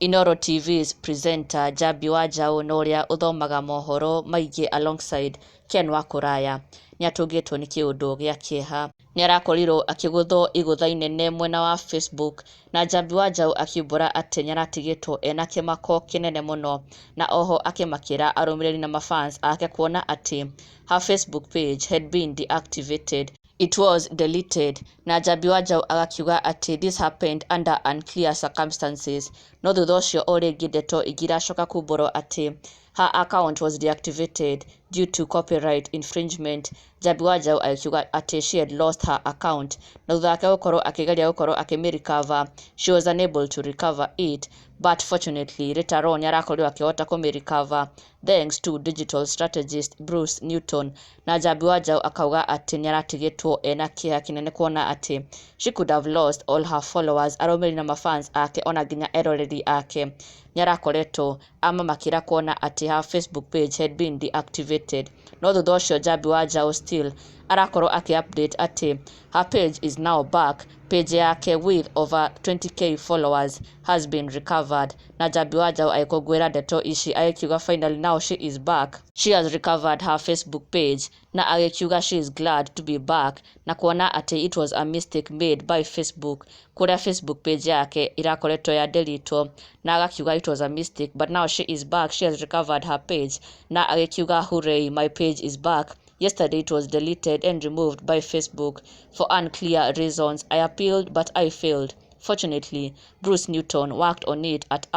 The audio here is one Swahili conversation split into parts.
Inoro TV's presenter Njambi wa Njau na ũrĩa ũthomaga mohoro maingĩ alongside Ken wa Kũraya nĩatũngĩtwo nĩ kĩũndũ gĩa kĩeha. Nĩarakorirwo akĩgũthwo igũtha inene mwena wa Facebook na Njambi wa Njau akiumbũra atĩ nĩaratigĩtwo ena kĩmako kĩnene mũno, na oho akĩmakĩra arũmĩrĩri na mafans ake kuona atĩ her Facebook page had been deactivated. It was deleted. Na Njambi wa Njau agakiuga atĩ this happened under unclear circumstances. No thutha ũcio o rĩngĩ ndeto ingĩ iracoka kumbũrwo atĩ her account was deactivated due to copyright infringement. Njambi wa Njau akiuga atĩ she had lost her account, na thutha wake gũkorwo akĩgeria gũkorwo akĩmĩrecover, she was unable to recover it, but fortunately later on nĩarakorirwo akĩhota kũmĩrecover thanks to digital strategist Bruce Newton. Na Njambi wa Njau akauga atĩ nĩaratigĩtwo ena kĩeha kĩnene kuona atĩ she could have lost all her followers, arũmĩrĩri na mafans ake ona nginya eroreri ake. Nĩarakoretwo amamakĩra kuona atĩ her Facebook page had been deactivated. No thutha ũcio Njambi wa Njau still arakorwo akĩ-update atĩ her page is now back. Page yake with over 20k followers has been recovered. Na Njambi wa Njau agĩkũngũĩra ndeto ici agĩkiuga finally now she is back. She has recovered her Facebook page na agĩkiuga she is glad to be back na kuona atĩ it was a mistake made by Facebook, kũrĩa Facebook page yake irakoretwo ya delete, na agakiuga it was a mistake but now she is back, she has recovered her page. Na agĩkiuga hooray, my page is back. Yesterday it was deleted and removed by Facebook for unclear reasons. I appealed but I failed. Fortunately, Bruce Newton worked on it at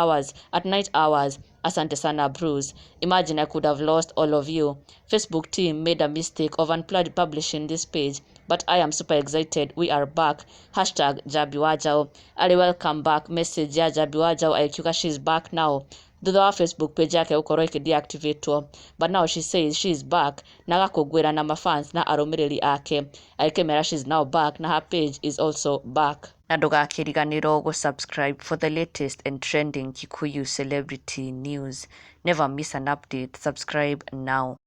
night hours. Asante sana Bruce. Imagine I could have lost all of you. Facebook team made a mistake of unplanned publishing this page, but I am super excited. We are back. Hashtag Njambi wa Njau. Ali welcome back message ya Njambi wa Njau aikiuga she's back now. Thutha wa Facebook page yake gũkorwo ĩkĩdeactivatwo, but now she says she is back, na agakũngũĩra na mafans na arũmĩrĩri ake agĩkĩmera she is now back na her page is also back. Na ndũgakĩriganĩrwo gũsubscribe for the latest and trending Kikuyu celebrity news. Never miss an update. Subscribe now.